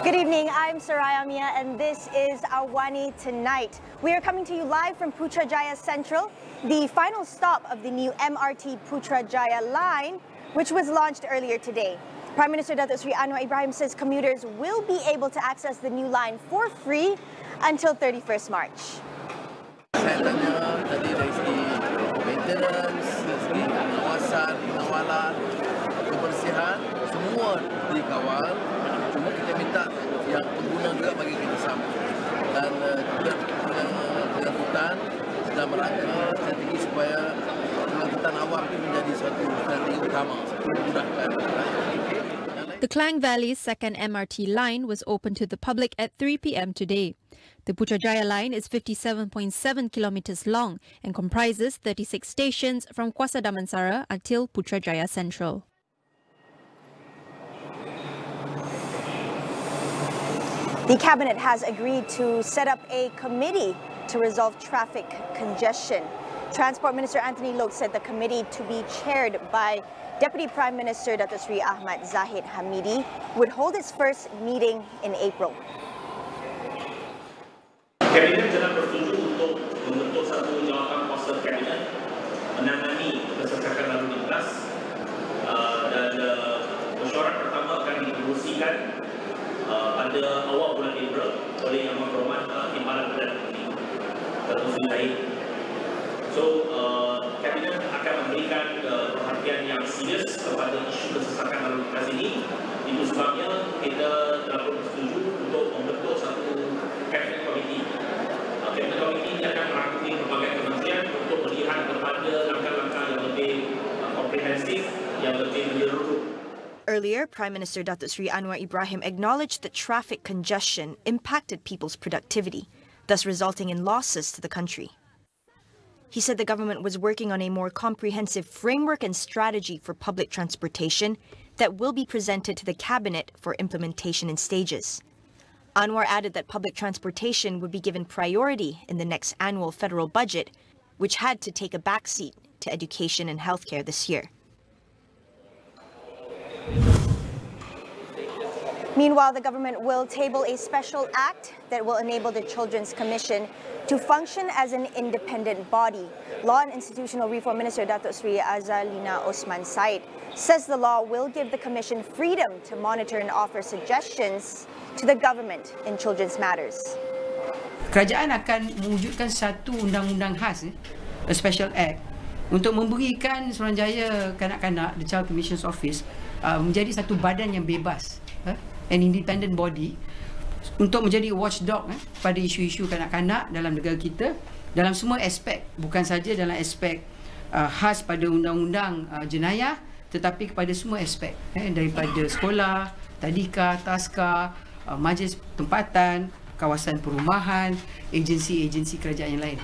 Good evening, I'm Soraya Mia and this is AWANI Tonight. We are coming to you live from Putrajaya Central, the final stop of the new MRT Putrajaya line, which was launched earlier today. Prime Minister Datuk Seri Anwar Ibrahim says commuters will be able to access the new line for free until 31st March. Saya tanya tadi dari segi maintenance, dari segi kawasan, pengawalan, kebersihan, semua dikawal. Cuma kita minta yang pengguna juga bagi kita sama. Dan pengangkutan sedang merangka strategi supaya pengangkutan awam itu menjadi suatu strategi utama. The Klang Valley's second MRT line was open to the public at 3 p.m. today. The Putrajaya line is 57.7 kilometers long and comprises 36 stations from Kuasa Damansara until Putrajaya Central. The Cabinet has agreed to set up a committee to resolve traffic congestion. Transport Minister Anthony Loke said the committee, to be chaired by Deputy Prime Minister Datuk Seri Ahmad Zahid Hamidi, would hold its first meeting in April. Kabinet telah bersetuju untuk membentuk satu jawatan kuasa kabinet menangani kesesakan lalu lintas dan mesyuarat pertama akan dikerusikan pada awal bulan April oleh Yang Berhormat Timbalan Perdana Menteri Datuk Seri Zahid. So, kabinet akan memberikan perhatian yang serius kepada isu kesesakan lalu lintas ini. Itu sebabnya kita telah bersetuju untuk membentuk satu kabinet komiti. Kabinet komiti ini akan merangkumi berbagai kementerian untuk melihat kepada langkah-langkah yang lebih komprehensif, yang lebih menyeluruh. Earlier, Prime Minister Datuk Seri Anwar Ibrahim acknowledged that traffic congestion impacted people's productivity, thus resulting in losses to the country. He said the government was working on a more comprehensive framework and strategy for public transportation that will be presented to the Cabinet for implementation in stages. Anwar added that public transportation would be given priority in the next annual federal budget, which had to take a backseat to education and healthcare this year. Meanwhile, the government will table a special act that will enable the Children's Commission to function as an independent body. Law and Institutional Reform Minister Datuk Seri Azalina Osman Said says the law will give the Commission freedom to monitor and offer suggestions to the government in children's matters. Kerajaan akan mewujudkan satu undang-undang khas, a special act, untuk memberikan Suruhanjaya Kanak-Kanak, the Child Commission's Office, menjadi satu badan yang bebas, an independent body, untuk menjadi watchdog pada isu-isu kanak-kanak dalam negara kita, dalam semua aspek, bukan saja dalam aspek khas pada undang-undang jenayah, tetapi kepada semua aspek, daripada sekolah, tadika, taska, majlis tempatan, kawasan perumahan, agensi-agensi kerajaan yang lain.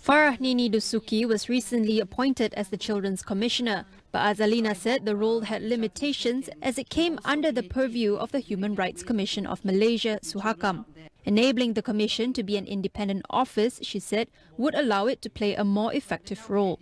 Farah Nini Dusuki was recently appointed as the Children's Commissioner, but Azalina said the role had limitations as it came under the purview of the Human Rights Commission of Malaysia, Suhakam. Enabling the commission to be an independent office, she said, would allow it to play a more effective role.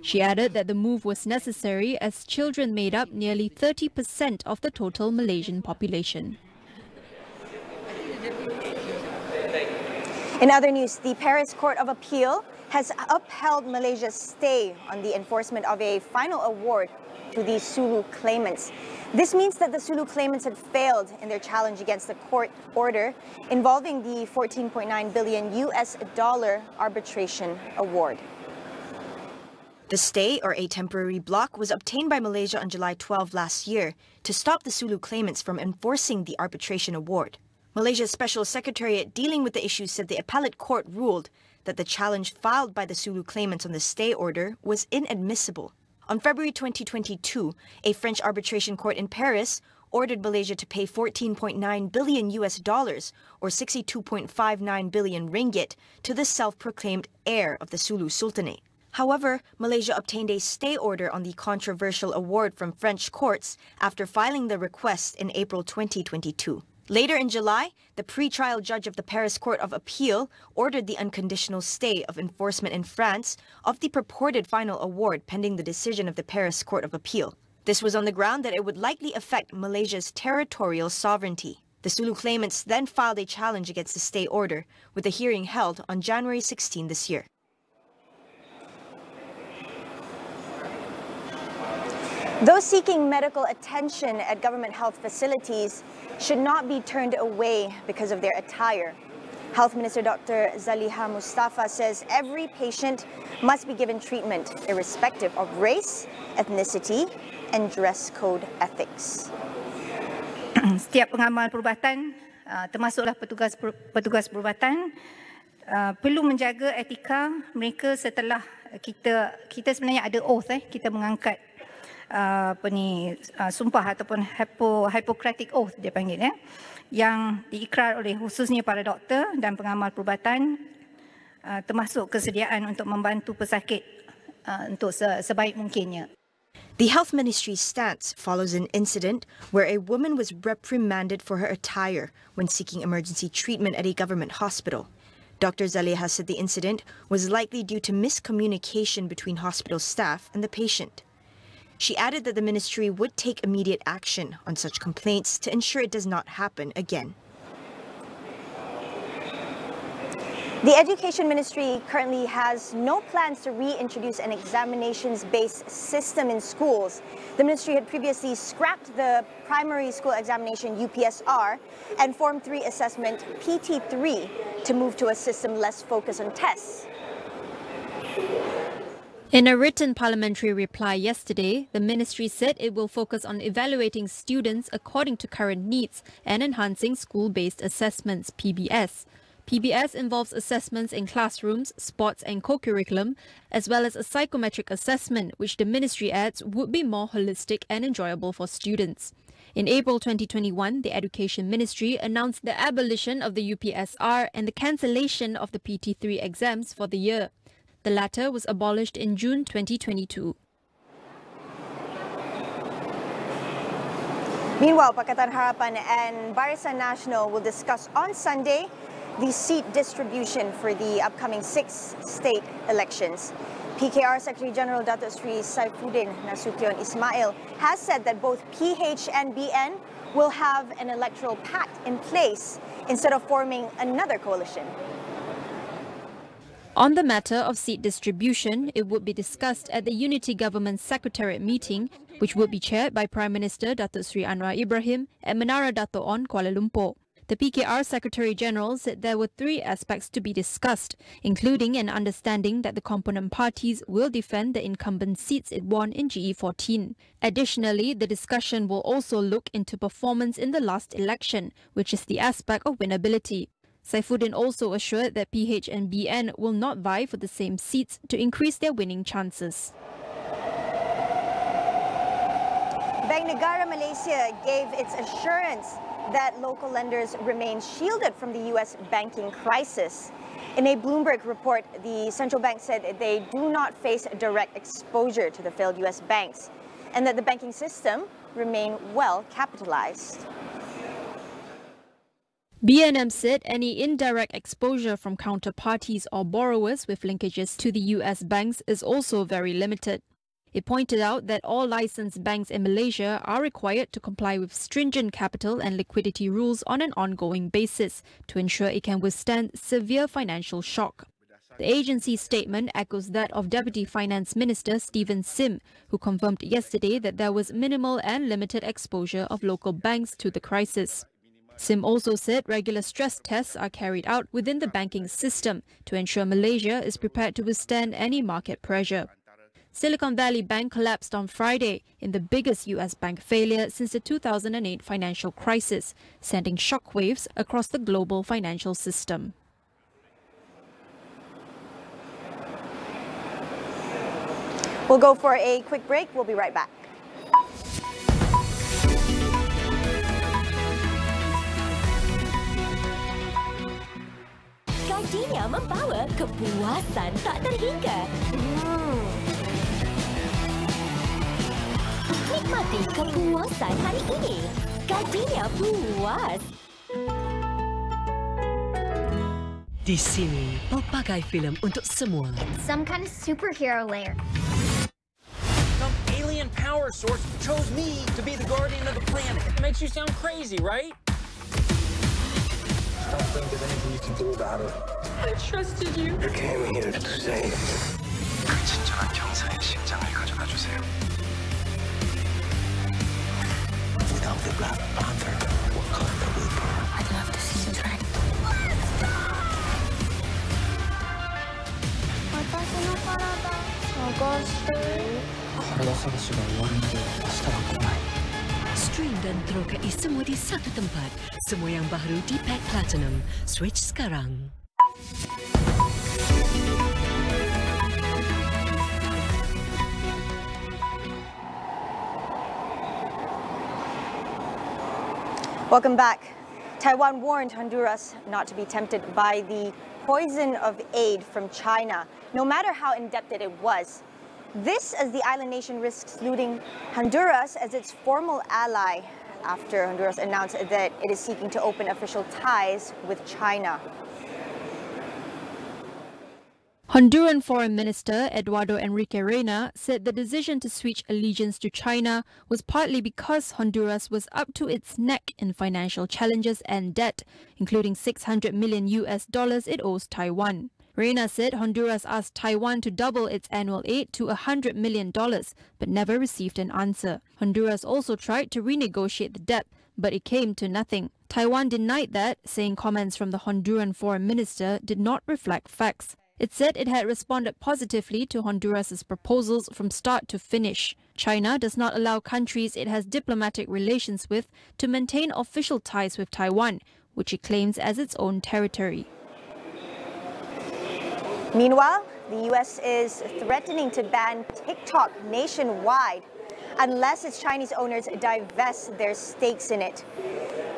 She added that the move was necessary as children made up nearly 30% of the total Malaysian population. In other news, the Paris Court of Appeal has upheld Malaysia's stay on the enforcement of a final award to the Sulu claimants. This means that the Sulu claimants had failed in their challenge against the court order involving the $14.9 billion arbitration award. The stay, or a temporary block, was obtained by Malaysia on July 12 last year to stop the Sulu claimants from enforcing the arbitration award. Malaysia's Special Secretariat dealing with the issue said the appellate court ruled that the challenge filed by the Sulu claimants on the stay order was inadmissible. On February 2022, a French arbitration court in Paris ordered Malaysia to pay $14.9 billion or 62.59 billion ringgit to the self-proclaimed heir of the Sulu Sultanate. However, Malaysia obtained a stay order on the controversial award from French courts after filing the request in April 2022. Later in July, the pre-trial judge of the Paris Court of Appeal ordered the unconditional stay of enforcement in France of the purported final award pending the decision of the Paris Court of Appeal. This was on the ground that it would likely affect Malaysia's territorial sovereignty. The Sulu claimants then filed a challenge against the stay order, with the hearing held on January 16 this year. Those seeking medical attention at government health facilities should not be turned away because of their attire. Health Minister Dr. Zaliha Mustafa says every patient must be given treatment irrespective of race, ethnicity, and dress code ethics. Setiap pengamal perubatan, termasuklah petugas perubatan, perlu menjaga etika mereka setelah kita sebenarnya ada oath, kita mengangkat sumpah ataupun Hippocratic Oath dia panggil, yang diikrar oleh khususnya para doktor dan pengamal perubatan, termasuk kesediaan untuk membantu pesakit untuk sebaik mungkinnya. The Health Ministry's stance follows an incident where a woman was reprimanded for her attire when seeking emergency treatment at a government hospital. Dr. Zaliha said the incident was likely due to miscommunication between hospital staff and the patient. She added that the ministry would take immediate action on such complaints to ensure it does not happen again. The Education Ministry currently has no plans to reintroduce an examinations-based system in schools. The ministry had previously scrapped the primary school examination UPSR and Form 3 assessment PT3 to move to a system less focused on tests. In a written parliamentary reply yesterday, the ministry said it will focus on evaluating students according to current needs and enhancing school-based assessments, PBS. PBS involves assessments in classrooms, sports and co-curriculum, as well as a psychometric assessment, which the ministry adds would be more holistic and enjoyable for students. In April 2021, the Education Ministry announced the abolition of the UPSR and the cancellation of the PT3 exams for the year. The latter was abolished in June 2022. Meanwhile, Pakatan Harapan and Barisan Nasional will discuss on Sunday the seat distribution for the upcoming 6 state elections. PKR Secretary General Dato' Sri Saifuddin Nasution Ismail has said that both PH and BN will have an electoral pact in place instead of forming another coalition. On the matter of seat distribution, it would be discussed at the Unity Government Secretariat meeting, which would be chaired by Prime Minister Dato' Sri Anwar Ibrahim at Menara Dato' On, Kuala Lumpur. The PKR Secretary General said there were 3 aspects to be discussed, including an understanding that the component parties will defend the incumbent seats it won in GE14. Additionally, the discussion will also look into performance in the last election, which is the aspect of winnability. Saifuddin also assured that PH and BN will not vie for the same seats to increase their winning chances. Bank Negara Malaysia gave its assurance that local lenders remain shielded from the U.S. banking crisis. In a Bloomberg report, the central bank said they do not face direct exposure to the failed U.S. banks and that the banking system remain well capitalized. BNM said any indirect exposure from counterparties or borrowers with linkages to the US banks is also very limited. It pointed out that all licensed banks in Malaysia are required to comply with stringent capital and liquidity rules on an ongoing basis to ensure it can withstand severe financial shock. The agency's statement echoes that of Deputy Finance Minister Stephen Sim, who confirmed yesterday that there was minimal and limited exposure of local banks to the crisis. Sim also said regular stress tests are carried out within the banking system to ensure Malaysia is prepared to withstand any market pressure. Silicon Valley Bank collapsed on Friday in the biggest US bank failure since the 2008 financial crisis, sending shockwaves across the global financial system. We'll go for a quick break. We'll be right back. Gajinya membawa kepuasan tak terhingga. Nikmati kepuasan hari ini. Gajinya puas. Di sini, pelbagai filem untuk semua. Some kind of superhero lair. Some alien power source chose me to be the guardian of the planet. It makes you sound crazy, right? think there's anything you can do about it. I trusted you. You came here to save. 그 친절한 경사의 심장을 가져다 주세요. Without the Black Panther, Wakanda will burn. I'd love to see you try. 私の体探して体探しが終わるまで明日は来ない。 Stream dan terokai semua di satu tempat. Semua yang baru di Pack Platinum. Switch sekarang. Welcome back. Taiwan warned Honduras not to be tempted by the poison of aid from China, no matter how indebted it was. This as the island nation risks losing Honduras as its formal ally after Honduras announced that it is seeking to open official ties with China. Honduran Foreign Minister Eduardo Enrique Reina said the decision to switch allegiance to China was partly because Honduras was up to its neck in financial challenges and debt, including $600 million it owes Taiwan. Reina said Honduras asked Taiwan to double its annual aid to $100 million, but never received an answer. Honduras also tried to renegotiate the debt, but it came to nothing. Taiwan denied that, saying comments from the Honduran foreign minister did not reflect facts. It said it had responded positively to Honduras's proposals from start to finish. China does not allow countries it has diplomatic relations with to maintain official ties with Taiwan, which it claims as its own territory. Meanwhile, the U.S. is threatening to ban TikTok nationwide unless its Chinese owners divest their stakes in it.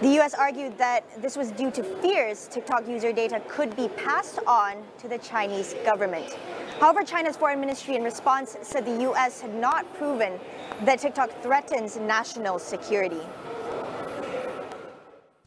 The U.S. argued that this was due to fears TikTok user data could be passed on to the Chinese government. However, China's foreign ministry in response said the U.S. had not proven that TikTok threatens national security.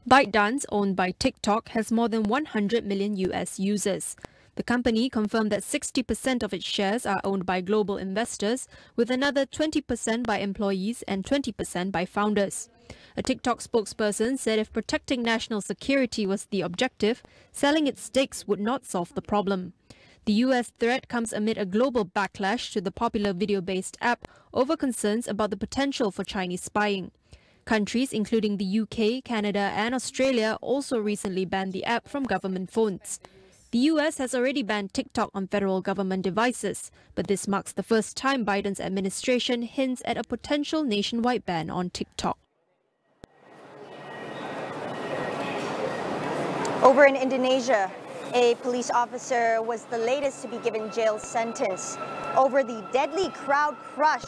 ByteDance, owned by TikTok, has more than 100 million US users. The company confirmed that 60% of its shares are owned by global investors, with another 20% by employees and 20% by founders. A TikTok spokesperson said if protecting national security was the objective, selling its stakes would not solve the problem. The US threat comes amid a global backlash to the popular video-based app over concerns about the potential for Chinese spying. Countries including the UK, Canada and Australia also recently banned the app from government phones. The US has already banned TikTok on federal government devices, but this marks the first time Biden's administration hints at a potential nationwide ban on TikTok. Over in Indonesia, a police officer was the latest to be given jail sentence over the deadly crowd crush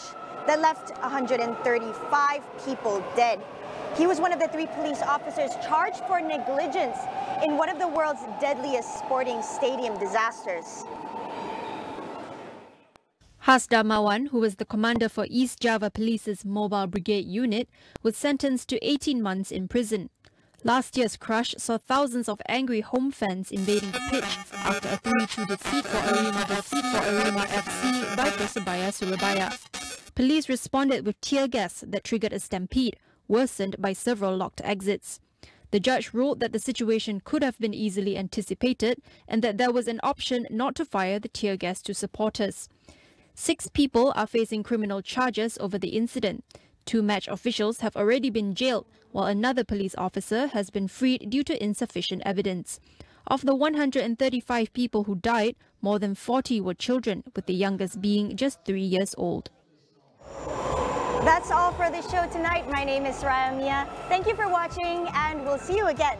that left 135 people dead. He was one of the 3 police officers charged for negligence in one of the world's deadliest sporting stadium disasters. Has Darmawan, who was the commander for East Java Police's Mobile Brigade Unit, was sentenced to 18 months in prison. Last year's crush saw thousands of angry home fans invading the pitch after a 3-2 defeat for Arema FC by Persebaya Surabaya. Police responded with tear gas that triggered a stampede, worsened by several locked exits. The judge ruled that the situation could have been easily anticipated and that there was an option not to fire the tear gas to supporters. 6 people are facing criminal charges over the incident. 2 match officials have already been jailed, while another police officer has been freed due to insufficient evidence. Of the 135 people who died, more than 40 were children, with the youngest being just 3 years old. That's all for the show tonight. My name is Raya Mia. Thank you for watching, and we'll see you again